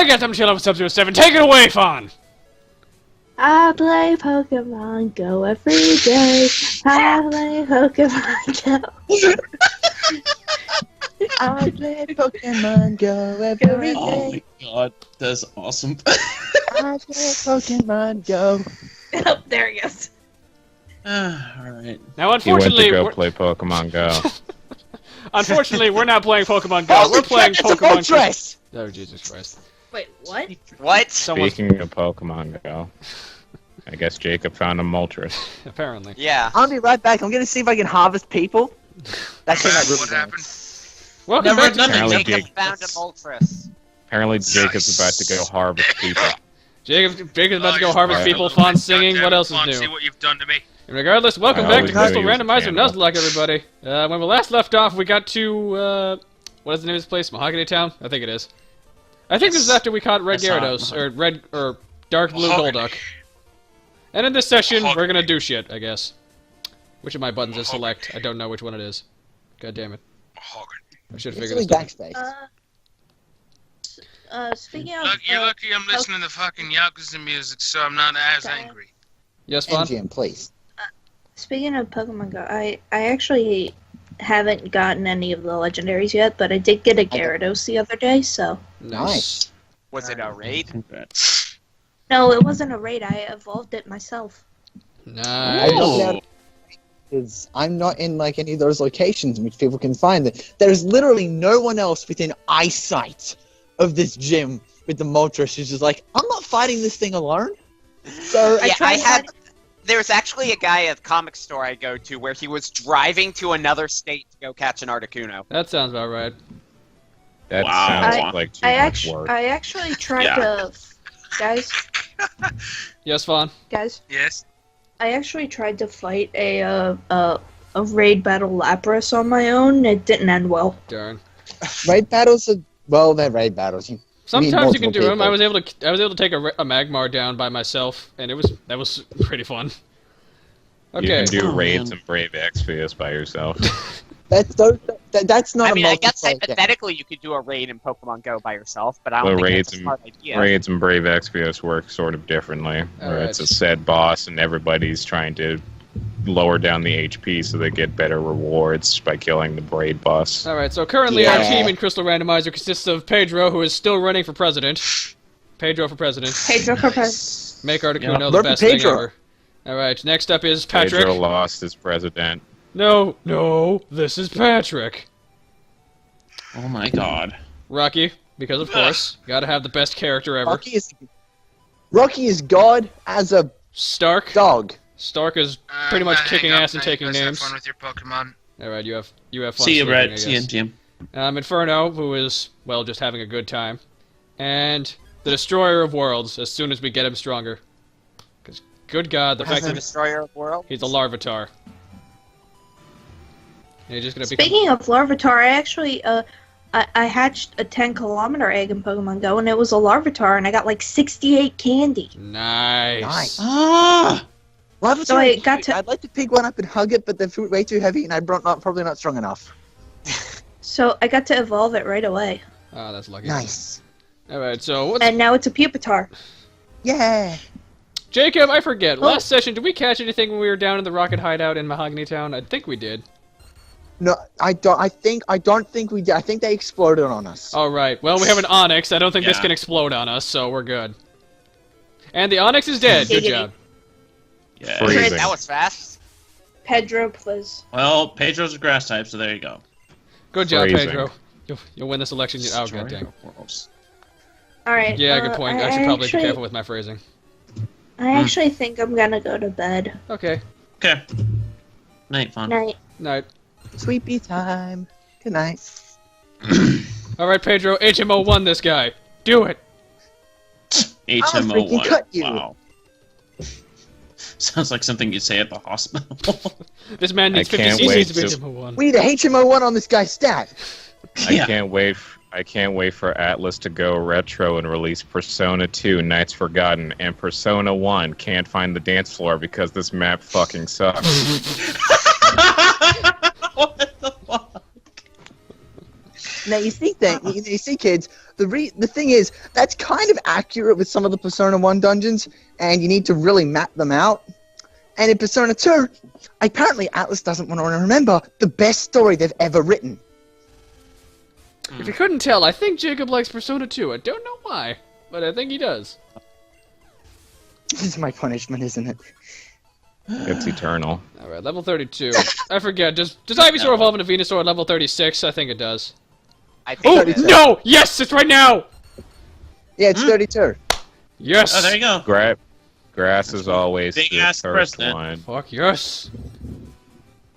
got them chill with Sub-Zero 7. Take it away, Fawn! I play Pokemon Go every day. I play Pokemon Go. I play Pokemon Go every Oh day. my god, that's awesome. I play Pokemon Go. Oh, there he goes. Alright. Now, He went unfortunately, to go we're, play Pokemon Go. unfortunately, we're not playing Pokemon Go. We're playing Pokemon Go. Oh, Jesus Christ. Wait, what? What? Someone, Speaking of Pokemon Go, I guess Jacob found a Moltres. apparently. Yeah. I'll be right back. I'm gonna see if I can harvest people. That came out really What bad. happened? Welcome Never back to done Apparently it. Jacob Jake- found a Moltres. Apparently Jacob's about to go harvest people. Jacob's about to go Oh, harvest yeah. people, Fawn singing, what else is Fawn, see new? what you've done to me. And regardless, welcome I back always to Crystal knew he was a Randomizer cannibal. Nuzlocke, everybody. When we last left off, we got to, what is the name of this place? Mahogany Town? I think it is. I think this is after we caught Red I saw it. Gyarados, or Dark Blue Mahogany. Golduck. And in this session, we're Mahogany. gonna do shit, I guess. Which of my buttons is select? I don't know which one it is. God damn it. Mahogany. I should have It's figured really this out. backspace. Speaking of... Look, you're lucky I'm listening to fucking Yakuza music, so I'm not as Okay. angry. Yes, Fawn? MGM, please. Speaking of Pokemon Go, I actually haven't gotten any of the legendaries yet, but I did get a Gyarados the other day, so... Nice. Was it a raid? Congrats. No, it wasn't a raid, I evolved it myself. I Nice. don't know. Because I'm not in like any of those locations in which people can find it. There's literally no one else within eyesight of this gym with the Moltres who's just like, I'm not fighting this thing alone. So Yeah, tried I had. to- There was actually a guy at the comic store I go to where he was driving to another state to go catch an Articuno. That sounds about right. That Wow. sounds like too I much work. actually tried Yeah. to... Guys, Yes, Fawn? guys, Yes? I actually tried to fight a raid battle Lapras on my own. It didn't end well. Darn. raid battles are, well, they're raid battles. You Sometimes you can do multiple them. I people. was able to take a Magmar down by myself, and that was pretty fun. You Okay. can do Oh, raids man. and Brave Exvius by yourself. That's not I mean, a I guess multiplayer game. hypothetically you could do a raid in Pokemon Go by yourself, but I don't Well, think raids that's a and- smart idea. Raids and Brave Exvius work sort of differently, where Alright. it's a set boss and everybody's trying to lower down the HP so they get better rewards by killing the raid boss. Alright, so currently our Yeah. team in Crystal Randomizer consists of Pedro, who is still running for president. Pedro for president. Pedro Corpez. Make Articuno Yeah. the Vote for best thing Pedro. ever. Alright, next up is Patrick. Pedro lost as president. No, this is Patrick. Oh my god. Rocky, because of course, gotta have the best character ever. Rocky is God as a Stark. dog. Stark is pretty much kicking ass and taking names. Have fun with your Pokemon. Alright, you have fun. See you, sleeping, Brett. I See you, guess. Jim. Inferno, who is, well, just having a good time. And the Destroyer of Worlds, as soon as we get him stronger. Because, good God, the fact He's the that destroyer of worlds. he's a Larvitar. And he's just gonna become... Speaking of Larvitar, I actually, I hatched a 10-kilometer egg in Pokemon Go, and it was a Larvitar, and I got like 68 candy. Nice. Nice. Ah! Larvitar So I are got cute. to- I'd like to pick one up and hug it, but they're way too heavy, and I'm probably not strong enough. So I got to evolve it right away. Oh, that's lucky. Nice. Alright, so what's... And now it's a Pupitar. Yeah. Jacob, I forget. Oh. Last session, did we catch anything when we were down in the Rocket Hideout in Mahogany Town? I think we did. No, I don't think we did. I think they exploded on us. Alright, well, we have an Onyx. I don't think this Yeah. can explode on us, so we're good. And the Onyx is dead. Good Giggity. job. Yeah. Freezing. That was fast. Pedro, please. Well, Pedro's a grass type, so there you go. Good job, Freezing. Pedro. You'll win this election. Oh, god Destroyer dang. of worlds. Alright. Yeah, good point. I should probably be actually, careful with my phrasing. I actually think I'm gonna go to bed. Okay. Okay. Night, fun. Night. Night. Sweepy time. Good night. Alright, Pedro, HMO won this guy. Do it! HMO1. freaking cut you. Wow. Sounds like something you'd say at the hospital. This man needs I 50 can't cc's wait to be to- HMO 1. We need a HMO1 on this guy's stat. Yeah. I can't wait for Atlas to go retro and release Persona 2 Nights Forgotten and Persona 1 Can't Find the Dance Floor because this map fucking sucks. What the fuck? Now you see, kids. The thing is, that's kind of accurate with some of the Persona 1 dungeons, and you need to really map them out. And in Persona 2, apparently Atlas doesn't want to remember the best story they've ever written. If you couldn't tell, I think Jacob likes Persona 2. I don't know why, but I think he does. This is my punishment, isn't it? It's eternal. Alright, level 32. I forget, does Ivysaur evolve into Venusaur at level 36? I think it does. I think Oh, it is. no! Yes, it's right now! Yeah, it's 32. Yes! Oh, there you go. Grass is always Big the ass first president. one. Fuck yes!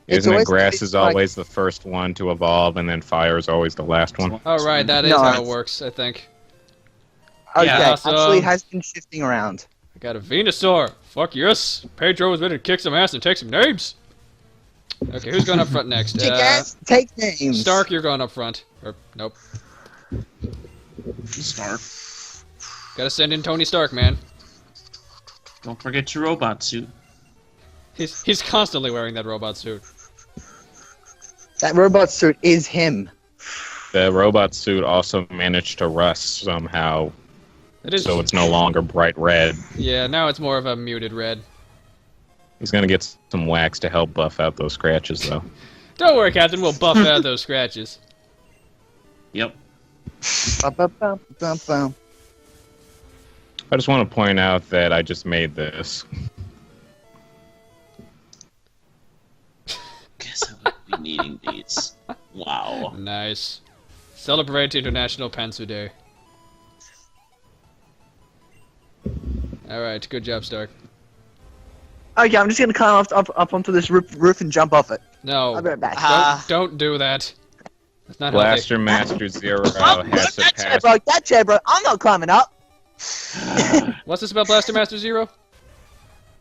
It's Isn't it always- grass it's is like- always the first one to evolve, and then fire is always the last one? Alright, that is No, how it's- it works, I think. Okay, Yeah, awesome. actually it has been shifting around. I got a Venusaur! Fuck yes! Pedro is ready to kick some ass and take some names! Okay, who's going up front next? Kick ass, take names. Stark, you're going up front. Or, nope. Stark. Gotta send in Tony Stark, man. Don't forget your robot suit. He's constantly wearing that robot suit. That robot suit is him. The robot suit also managed to rust somehow, It is. so it's no longer bright red. Yeah, now it's more of a muted red. He's gonna get some wax to help buff out those scratches, though. Don't worry, Captain. We'll buff out those scratches. Yep. Ba-ba-bum-bum-bum. I just want to point out that I just made this. Guess I would be needing these. Wow. Nice. Celebrate International Pantsu Day. Alright, good job, Stark. Okay, I'm just gonna climb up onto this roof and jump off it. No, I'll be right back. don't do that. That's not Blaster Master Zero has That chair surpassed. broke. That chair broke. I'm not climbing up. healthy. What's this about Blaster Master Zero?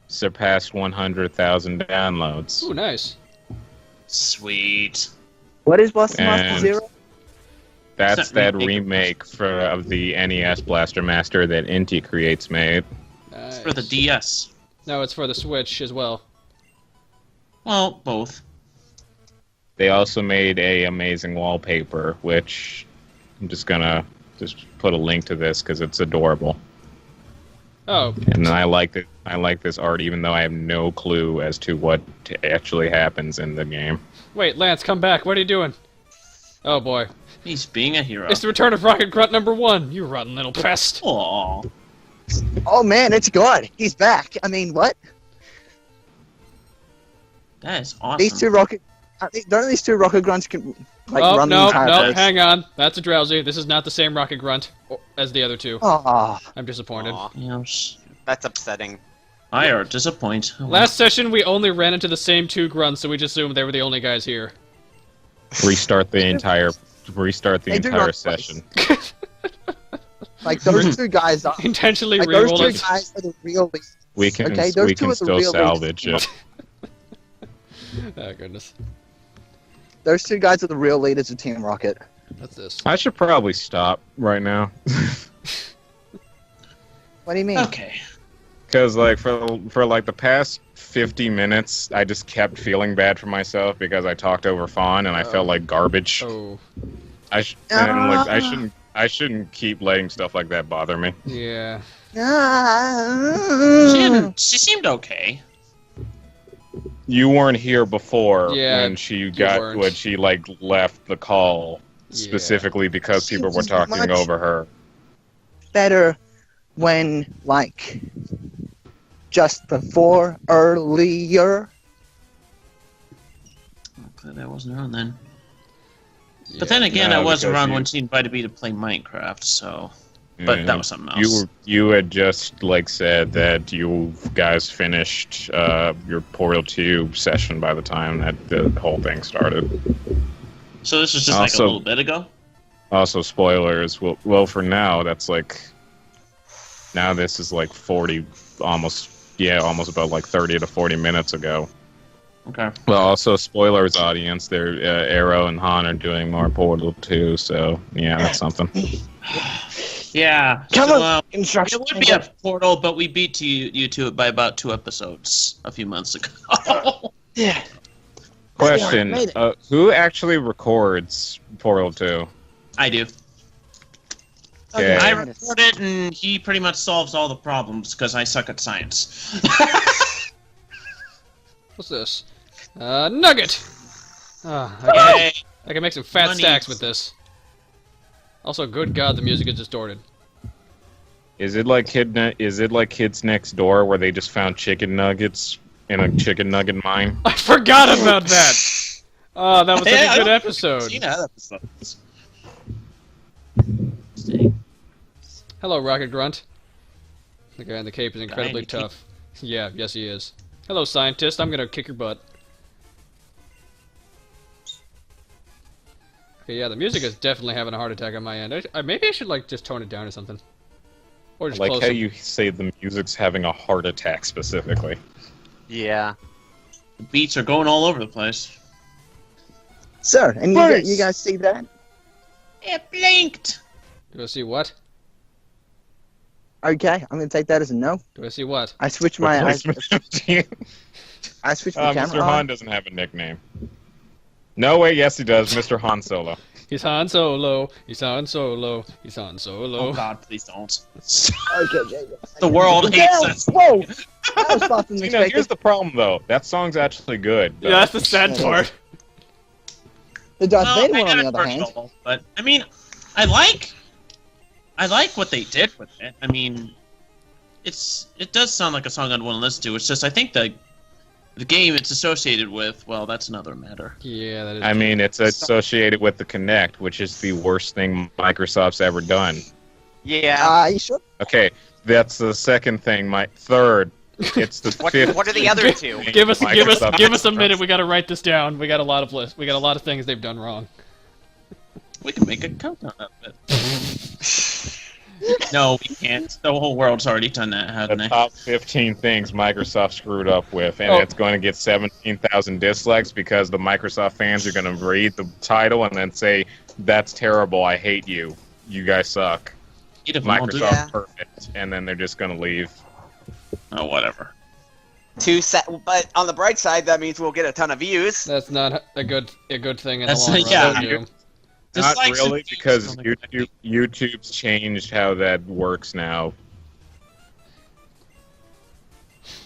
Surpassed 100,000 downloads. Ooh, nice. Sweet. What is Blaster Master And- Zero? That's Is that that remake? remake of the NES Blaster Master that Inti Creates made. Nice. For the DS. No, it's for the Switch as well. Well, both. They also made a amazing wallpaper, which I'm just gonna put a link to this because it's adorable, Oh, and I like it. I like this art, even though I have no clue as to what actually happens in the game. wait, Lance, come back. What are you doing? Oh boy. He's being a hero. It's the return of Rocket Grunt #1, you rotten little pest. Aww. Oh man, it's God. He's back. I mean, what? That is awesome. These two rocket. Don't these two rocket grunts can like Oh, run the no, entire no, place? hang on. That's a Drowsy. This is not the same Rocket Grunt as the other two. Aw. I'm disappointed. Aw, Yes. that's upsetting. I are disappointed. Last session, we only ran into the same two grunts, so we just assumed they were the only guys here. Restart the entire They do entire run session. Like those two guys are. Intentionally Like those reroll two it. guys are the real. We can Okay, those we two can are the still real salvage leaders. it. Oh, goodness. Those two guys are the real leaders of Team Rocket. What's this? I should probably stop right now. What do you mean? Okay. Because like for like the past 50 minutes, I just kept feeling bad for myself because I talked over Fawn and I felt like garbage. Oh, I shouldn't keep letting stuff like that bother me. yeah. She seemed okay. You weren't here before Yeah, when she got weren't. when she like left the call Yeah. specifically because She people were was talking much- over her. Better when like just before earlier. I'm glad I wasn't around then. Yeah. But then again, No, I was because around you- when she invited me to play Minecraft, so. But that was something else. You had just like said that you guys finished your Portal 2 session by the time that the whole thing started. So this was just like a Also- little bit ago? Also, spoilers. Well, for now, that's like. Now this is like 40, almost about like 30 to 40 minutes ago. Okay. Well, also, spoilers, audience. They're Arrow and Han are doing more Portal 2, so yeah, that's something. Yeah. Come so, on, instruction. it would be a Portal, but we beat you to it by about 2 episodes a few months ago. Yeah. Question: Made it. Who actually records Portal 2? I do. Okay. I record it, and he pretty much solves all the problems because I suck at science. What's this? Nugget! Yay. I can make some fat Money. stacks with this. Also, good God, the music is distorted. Is it like Kids Next Door where they just found chicken nuggets in a chicken nugget mine? I forgot about that! Oh, that was such Yeah, a good I episode. seen that episode. Hello, Rocket Grunt. The guy in the cape is in incredibly the cape. tough. Yeah, yes he is. Hello, scientist. I'm gonna kick your butt. Okay, yeah, the music is definitely having a heart attack on my end. Maybe I should, like, just tone it down or something. Or I just like close how it. you say the music's having a heart attack specifically. Yeah. The beats are going all over the place. Sir, and you guys see that? It blinked! Do I see what? Okay, I'm gonna take that as a no. Do I see what? I switched my I Replacement. switched my camera Mr. Han on. doesn't have a nickname. No, wait, yes he does. Mr. Han Solo. He's Han Solo. He's Han Solo. He's Han Oh Solo. god, please don't. Okay, Jacob. The world hates Damn, us. Whoa! That was faster than You know, expected. here's the problem though. That song's actually good. Yeah, that's the sad part. The Darth Well, Vader I one, on the got other hand. personal, but I mean, I like what they did with it. I mean, it does sound like a song I'd want to listen to. It's just I think the game it's associated with, well, that's another matter. Yeah, that is. I mean, it's associated with the Kinect, which is the worst thing Microsoft's ever done. Yeah. You sure? Okay, that's the second thing. My third, it's the fifth. What are the other two? give us Microsoft a minute. We gotta write this down. We got a lot of lists. We got a lot of things they've done wrong. We can make a countdown of it. No, we can't. The whole world's already done that, The hasn't they? top 15 things Microsoft screwed up with, and Oh. it's going to get 17,000 dislikes because the Microsoft fans are going to read the title and then say, "That's terrible. I hate you. You guys suck. Eight of them all do Microsoft's Yeah. perfect," and then they're just going to leave. Oh, whatever. But on the bright side, that means we'll get a ton of views. That's not a good thing in That's- the long run. yeah. Thank you. Not Dislikes and really, views because don't make a YouTube's changed how that works now.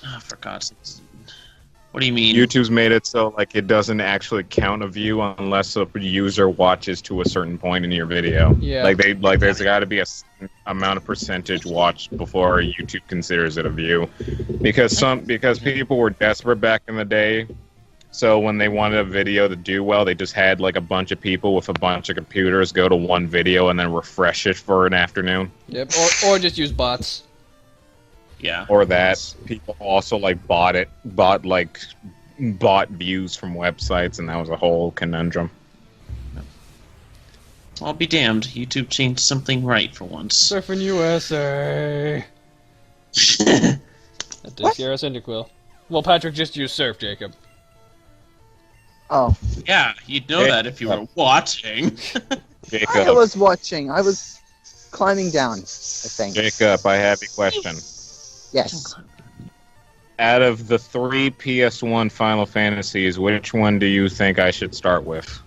Oh, for God's sake. What do you mean? YouTube's made it so like it doesn't actually count a view unless a user watches to a certain point in your video. Yeah. There's got to be a certain amount of percentage watched before YouTube considers it a view, because people were desperate back in the day. So when they wanted a video to do well, they just had like a bunch of people with a bunch of computers go to one video and then refresh it for an afternoon. Yep. Or just use bots. Yeah. Or that people also like bought views from websites, and that was a whole conundrum. I'll be damned. YouTube changed something right for once. Surfing USA. That did scare us into Quill. Well, Patrick just used surf, Jacob. Oh, Yeah, you'd know Hey. that if you were watching. I Jacob, was watching. I was climbing down, I think. Jacob, I have a question. Yes. Out of the 3 PS1 Final Fantasies, which one do you think I should start with?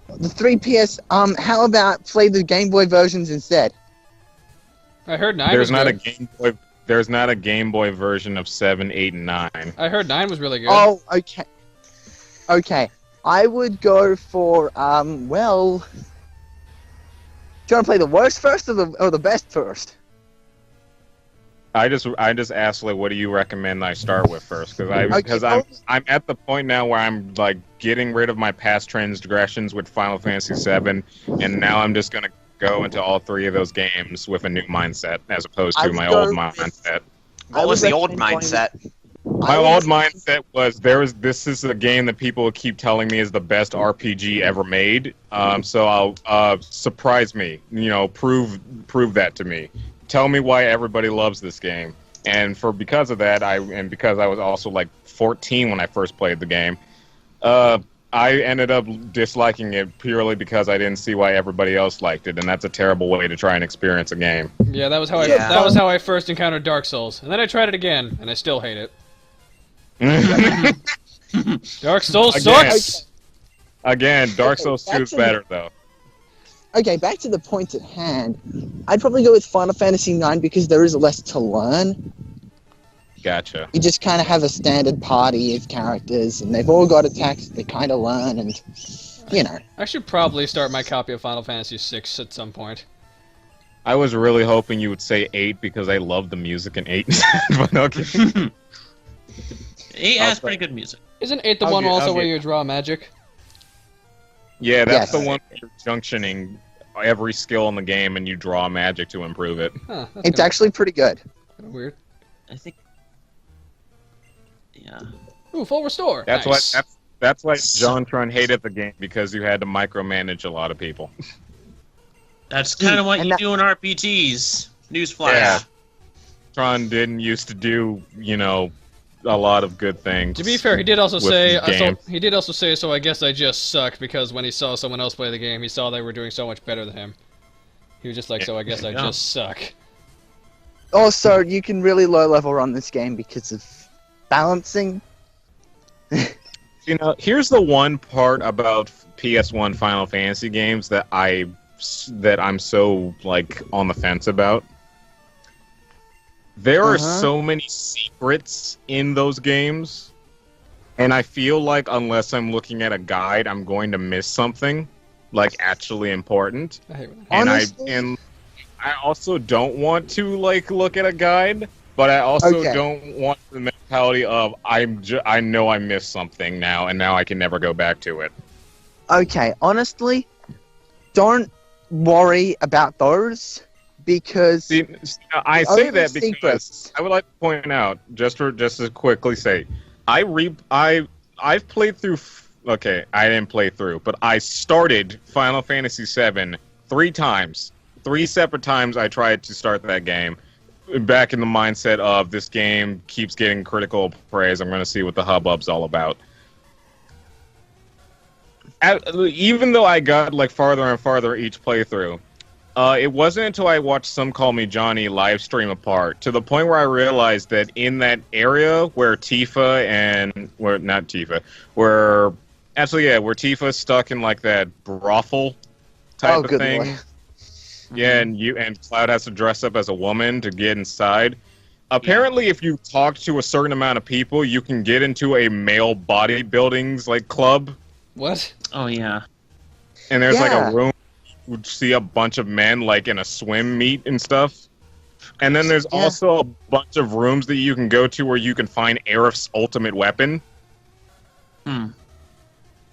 The 3PS, how about play the Game Boy versions instead? I heard 9 There's was not a good. Game Boy. There's not a Game Boy version of 7, 8, and 9. I heard 9 was really good. Oh, okay. Okay. I would go for, well... Do you want to play the worst first or the best first? I just asked like, what do you recommend I start with first? Because I'm at the point now where I'm like getting rid of my past transgressions with Final Fantasy VII, and now I'm just gonna go into all 3 of those games with a new mindset as opposed I to would my go old with- mindset. What was the old mindset? My old mindset was this is a game that people keep telling me is the best RPG ever made. So I'll surprise me, prove that to me. Tell me why everybody loves this game. And because of that, because I was also like 14 when I first played the game, I ended up disliking it purely because I didn't see why everybody else liked it, and that's a terrible way to try and experience a game. Yeah, that was how Yeah. that was how I first encountered Dark Souls, and then I tried it again, and I still hate it. Dark Souls Again. sucks. Again, Dark Souls 2 is Actually- better though. okay, back to the point at hand. I'd probably go with Final Fantasy IX because there is less to learn. Gotcha. You just kind of have a standard party of characters, and they've all got attacks that they kind of learn, and, you know. I should probably start my copy of Final Fantasy VI at some point. I was really hoping you would say 8 because I love the music in 8. But okay. 8 has pretty good music. Isn't 8 the I'll one get- also I'll where get- you draw magic? Yeah, that's Yes. the one where you're junctioning every skill in the game and you draw magic to improve it. Huh, that's It's actually pretty good. kinda weird. I think. Yeah. Ooh, full restore. That's nice. that's why JonTron hated the game, because you had to micromanage a lot of people. That's kind of what And you that- do in RPGs. Newsflash. Yeah. Tron didn't used to do, a lot of good things. To be fair, he did also with say, the game. so I guess I just suck, because when he saw someone else play the game, he saw they were doing so much better than him. He was just like, so I guess I Yeah. just suck. Also, you can really low level run this game because of balancing. Here's the one part about PS1 Final Fantasy games that I'm so on the fence about. There are Uh-huh. so many secrets in those games, and I feel like unless I'm looking at a guide, I'm going to miss something actually important. I hate when that Honestly- And I also don't want to look at a guide, but I also Okay. don't want the mentality of I know I missed something now, and now I can never go back to it. Okay, honestly, don't worry about those because See, I the say only that because secrets- I would like to point out just to quickly say I've played through. Okay, I didn't play through, but I started Final Fantasy VII 3 times. 3 separate times I tried to start that game. Back in the mindset of this game keeps getting critical praise. I'm going to see what the hubbub's all about. Even though I got farther and farther each playthrough, it wasn't until I watched Some Call Me Johnny live stream apart to the point where I realized that in that area where where Tifa's stuck in that brothel type of good thing. lord. Yeah, and Cloud has to dress up as a woman to get inside. Apparently, if you talk to a certain amount of people, you can get into a male bodybuilding's club, What? Oh, yeah. and there's Yeah. a room you would see a bunch of men in a swim meet and stuff. And then there's Yeah. also a bunch of rooms that you can go to where you can find Aerith's ultimate weapon.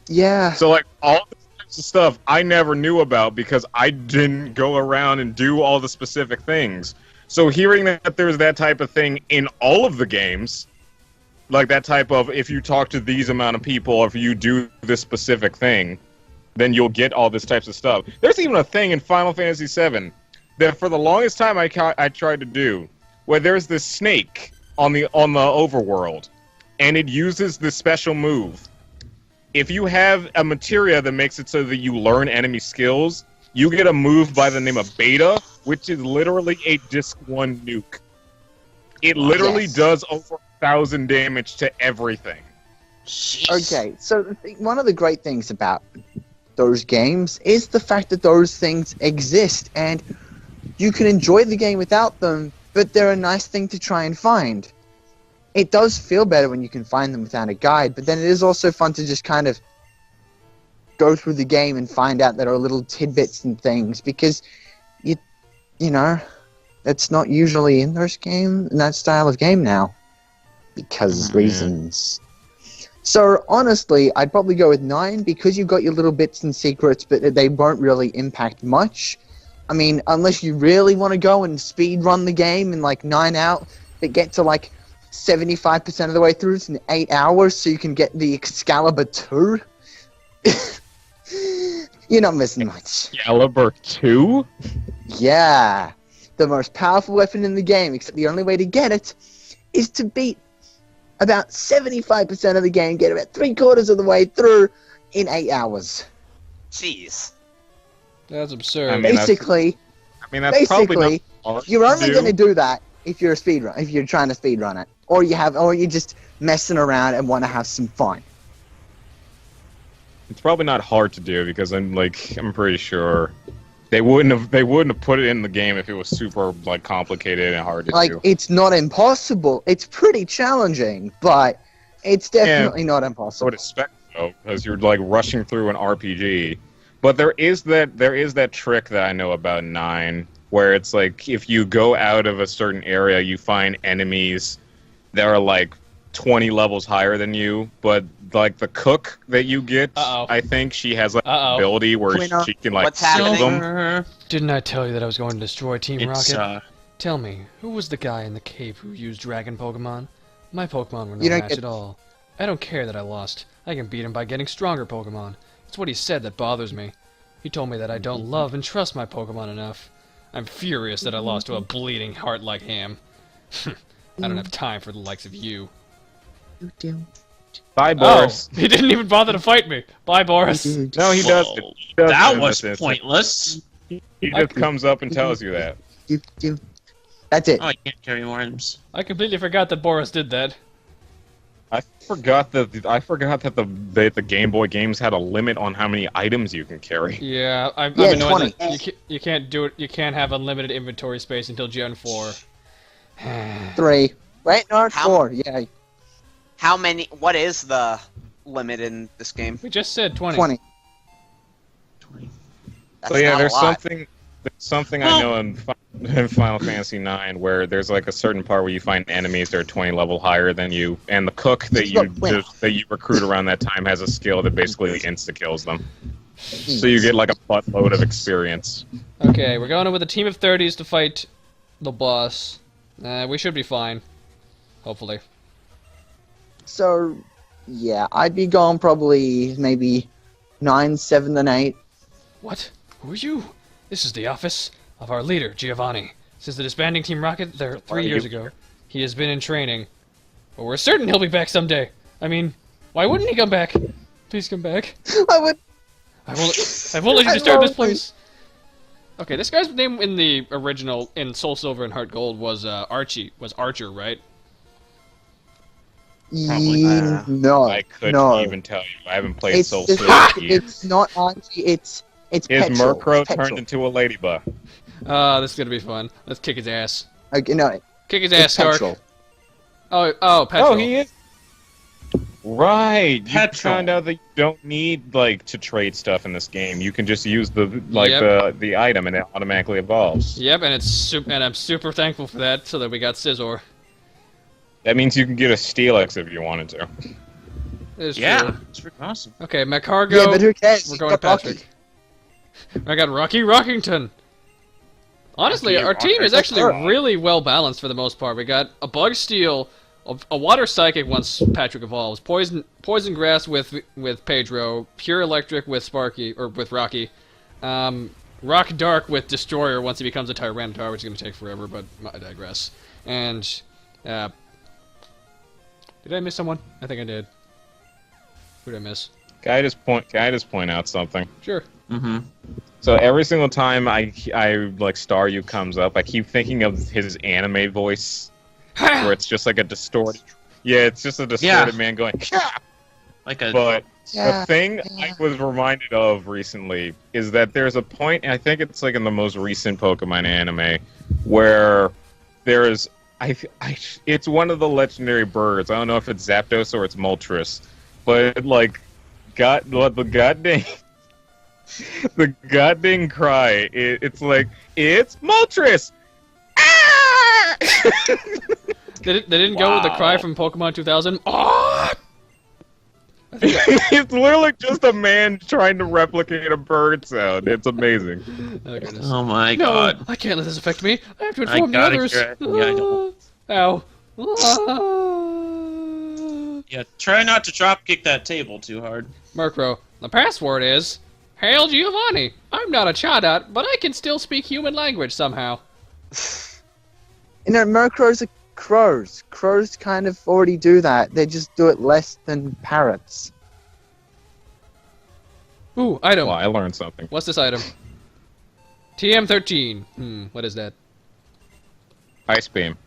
Yeah. So all this types of stuff I never knew about because I didn't go around and do all the specific things. So hearing that there's that type of thing in all of the games, that type of if you talk to these amount of people or if you do this specific thing, then you'll get all this types of stuff. There's even a thing in Final Fantasy VII that for the longest time I tried to do, where there's this snake on the overworld, and it uses this special move. If you have a materia that makes it so that you learn enemy skills, you get a move by the name of Beta, which is literally a Disc 1 nuke. It literally Yes. does over 1,000 damage to everything. Okay, so one of the great things about those games is the fact that those things exist, and you can enjoy the game without them, but they're a nice thing to try and find. It does feel better when you can find them without a guide, but then it is also fun to just kind of go through the game and find out there are little tidbits and things, because you know, that's not usually in those games, in that style of game now, because reasons. So honestly, I'd probably go with 9 because you've got your little bits and secrets, but they won't really impact much. I mean, unless you really want to go and speed run the game in 9 out, but get to 75% of the way through in 8 hours, so you can get the Excalibur 2. You're not missing much. Excalibur 2? Yeah, the most powerful weapon in the game, except the only way to get it is to beat about 75% of the game, get about 3/4 of the way through in 8 hours. Jeez. That's absurd. I mean, Basically, that's probably not hard you're only to going to do that if you're if you're trying to speedrun it, or you're just messing around and want to have some fun. It's probably not hard to do because I'm pretty sure They wouldn't have put it in the game if it was super like complicated and hard to Like, do. it's not impossible. It's pretty challenging, but it's definitely not I impossible. would expect so, because you're like rushing through an RPG. But there is that trick that I know about 9, where it's like if you go out of a certain area, you find enemies that are like 20 levels higher than you, but like the cook that you get, I think she has like an ability where she can like What's kill happening? them. Didn't I tell you that I was going to destroy Team It's Rocket? Tell me, who was the guy in the cave who used dragon Pokemon? My Pokemon were no You don't match get- at all. I don't care that I lost. I can beat him by getting stronger Pokemon. It's what he said that bothers me. He told me that I don't love and trust my Pokemon enough. I'm furious that I lost to a bleeding heart like him. I don't have time for the likes of you. Bye, Boris. Oh, he didn't even bother to fight me. Bye, Boris. No, he does. Whoa, He does that in was this instance. pointless. He just comes up and tells you that. That's it. Oh, I can't carry more items. I completely forgot that Boris did that. I forgot that the Game Boy games had a limit on how many items you can carry. Yeah, I'm Yeah, annoyed 20. that you can't do it. You can't have unlimited inventory space until Gen 4. 3. Wait, no, How- 4. Yeah, How many? What is the limit in this game? We just said 20. 20. That's So yeah, not there's a lot. something I know in Final Fantasy IX where there's like a certain part where you find enemies that are 20 level higher than you, and the cook that you recruit around that time has a skill that basically insta kills them. So you get like a buttload of experience. Okay, we're going in with a team of 30s to fight the boss. We should be fine. Hopefully. So, yeah, I'd be going probably maybe 9, 7, and 8. What? Who are you? This is the office of our leader, Giovanni. Since the disbanding Team Rocket there 3 years ago, he has been in training. But we're certain he'll be back someday. I mean, why wouldn't he come back? Please come back. I would. I won't let you disturb this place. Okay, this guy's name in the original, in Soul Silver and Heart Gold, was Archer, right? Probably. No, I couldn't no. even tell you. I haven't played It's, Soul it's, Silver in years. it's not Archie, it's Is Petrol. Murkrow It's Petrol. turned into a ladybug? This is gonna be fun. Let's kick his ass. Okay, no, Kick his ass, it's Stark. Petrol. Oh, Petrol. Oh, he is. Right. You Petrol. found out that you don't need like to trade stuff in this game. You can just use the the item and it automatically evolves. Yep, and I'm super thankful for that, so that we got Scizor. That means you can get a Steelix if you wanted to. It's Yeah, true. it's pretty awesome. Okay, Macargo. Yeah, but who cares? We're You going to got Rocky. Patrick. I got Rocky Rockington. Honestly, Rocky our team is Rockington. actually really well balanced for the most part. We got a Bug Steel, a Water Psychic once Patrick evolves, Poison Grass with Pedro, Pure Electric with Sparky or with Rocky, Rock Dark with Destroyer once he becomes a Tyranitar, which is going to take forever, but I digress. And did I miss someone? I think I did. Who did I miss? Can I just point out something? Sure. Mm-hmm. So every single time I like Staryu comes up, I keep thinking of his anime voice, where it's just like a distorted. Yeah, it's just a distorted man going. Like a But Yeah, the thing I was reminded of recently is that there's a point, and I think it's like in the most recent Pokemon anime, where there's it's one of the legendary birds. I don't know if it's Zapdos or it's Moltres, but like, the goddamn cry. It's like it's Moltres. Ah! They didn't go with the cry from Pokemon 2000. Oh! It's literally just a man trying to replicate a bird sound. It's amazing. Oh, goodness. Oh my No, god. I can't let this affect me. I have to I inform the gotta others. hear it. Yeah, I know. Ow. Yeah, try not to drop kick that table too hard. Murkrow, the password is Hail Giovanni. I'm not a Chatot, but I can still speak human language somehow. You know, Murkrows are crows. Crows kind of already do that. They just do it less than parrots. Ooh, item. Well, I learned something. What's this item? TM13. What is that? Ice beam.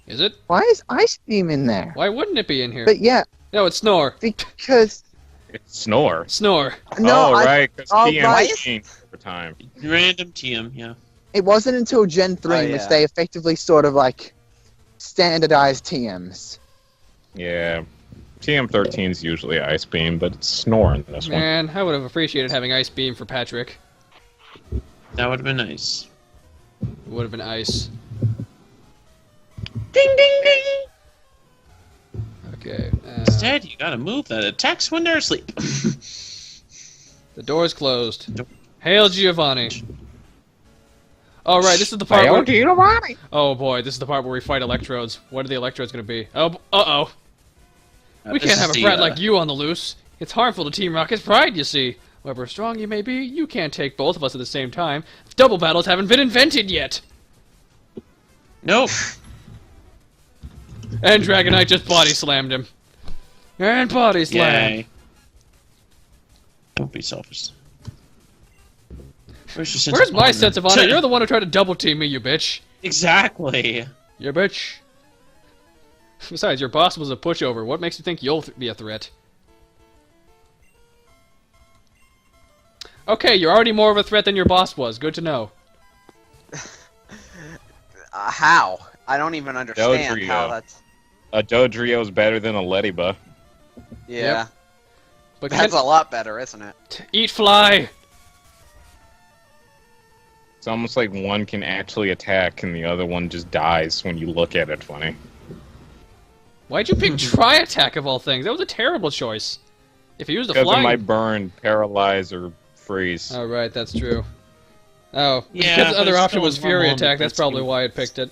Is it? Why is Ice Beam in there? Why wouldn't it be in here? But yeah, No, it's Snore. because It's Snore. Snore. no, oh, I, right, because oh, TM right. time. Random TM, yeah. It wasn't until Gen 3 Oh, in which yeah. they effectively sort of like standardized TMs. Yeah. TM13 is usually Ice Beam, but it's snoring this one. Man, I would have appreciated having Ice Beam for Patrick. That would have been nice. It would have been ice. Ding ding ding. Okay. Instead, you gotta move that attacks when they're asleep. The door's closed. Hail Giovanni. Oh right, this is the part where... Giovanni! Oh boy, this is the part where we fight electrodes. What are the electrodes gonna be? Oh, uh-oh. We This can't is have a the, brat like you on the loose. It's harmful to Team Rocket's pride, you see. However strong you may be, you can't take both of us at the same time. Double battles haven't been invented yet. Nope. And Dragonite just body slammed him. And body slam. Yay. Don't be selfish. Where's your sense Where's of my honor? sense of honor? You're the one who tried to double team me, you bitch. Exactly. You bitch. Besides, your boss was a pushover. What makes you think you'll be a threat? Okay, you're already more of a threat than your boss was. Good to know. How? I don't even understand Dodrio. how that's. A Dodrio's better than a Lettyba. Yeah, Yep. But that's a lot better, isn't it? eat fly. It's almost like one can actually attack and the other one just dies when you look at it funny. Why'd you pick Tri Attack of all things? That was a terrible choice. If you used a Because flying... it might burn, paralyze, or freeze. Oh, right, that's true. Oh, Yeah, because the but other it's option still was a Fury normal Attack, that's defense probably move. why it picked it.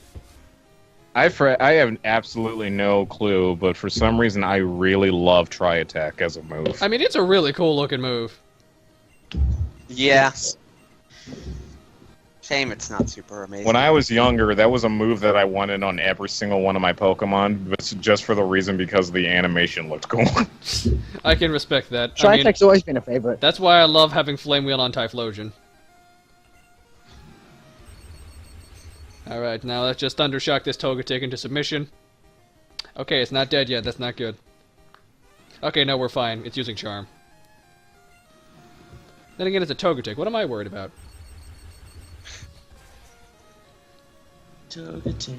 I have absolutely no clue, but for some reason I really love Tri-Attack as a move. I mean, it's a really cool looking move. Yeah. Shame it's not super amazing. When I was younger, that was a move that I wanted on every single one of my Pokemon, but just for the reason because the animation looked cool. I can respect that. I mean, Tri-Tech's always been a favorite. that's why I love having Flame Wheel on Typhlosion. Alright, now let's just Thundershock this Togetic into submission. Okay, it's not dead yet, that's not good. Okay, no, we're fine. It's using Charm. Then again, it's a Togetic. What am I worried about? Togetic.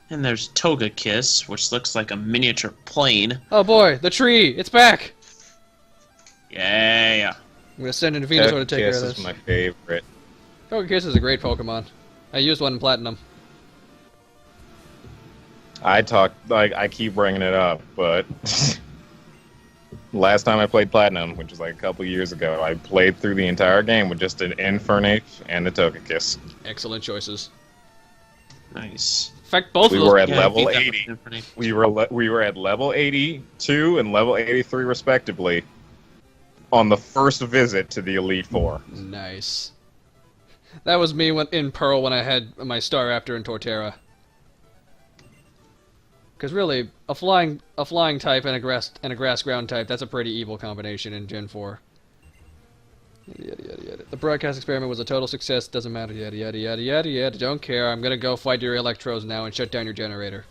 And there's Togekiss, which looks like a miniature plane. Oh boy, the tree! It's back! Yeah. I'm gonna send in Venusaur to take care of Kiss this. is my favorite. Togekiss is a great Pokemon. I used one in Platinum. I keep bringing it up, but last time I played Platinum, which was like a couple years ago, I played through the entire game with just an Infernape and a Togekiss. Excellent choices. Nice. In fact, both We of those... were at Yeah, level beat that 80. with Infernape. We were at level 82 and level 83 respectively on the first visit to the Elite Four. Nice. That was me in Pearl when I had my Staraptor and Torterra. Because really, a flying type and a grass ground type, that's a pretty evil combination in Gen 4. Yada yada yada. The broadcast experiment was a total success. Doesn't matter. Yada yada yada yada yada. Don't care. I'm gonna go fight your Electros now and shut down your generator.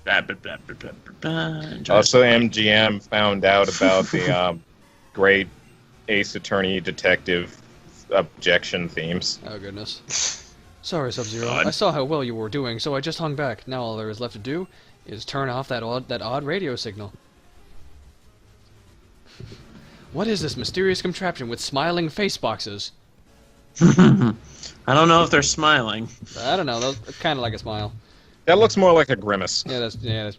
Blah, blah, blah, blah, blah, blah, blah. Enjoy Also, it. MGM found out about the great Ace Attorney detective objection themes. Oh goodness. Sorry, Sub-Zero. God. I saw how well you were doing, so I just hung back. Now all there is left to do is turn off that odd radio signal. What is this mysterious contraption with smiling face boxes? I don't know if they're smiling. I don't know. Those kind of like a smile. That looks more like a grimace. Yeah, that's true. It's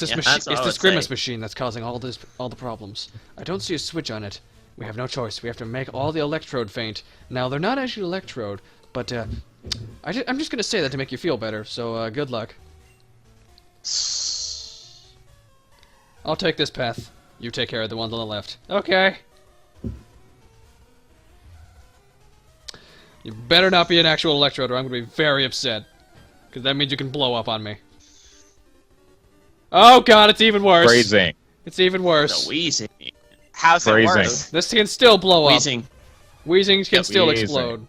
this Yeah, machine. that's what It's I this would grimace say. machine that's causing all the problems. I don't see a switch on it. We have no choice. We have to make all the electrode faint. Now they're not actually electrode, but I'm just gonna say that to make you feel better. So good luck. I'll take this path. You take care of the ones on the left. Okay. You better not be an actual electrode, or I'm gonna be very upset. Because that means you can blow up on me. Oh god, it's even worse. Phrasing. It's even worse. The wheezing. How's it Phrasing. worse? This can still blow up. Wheezing. Wheezing can Yeah, still wheezing. explode.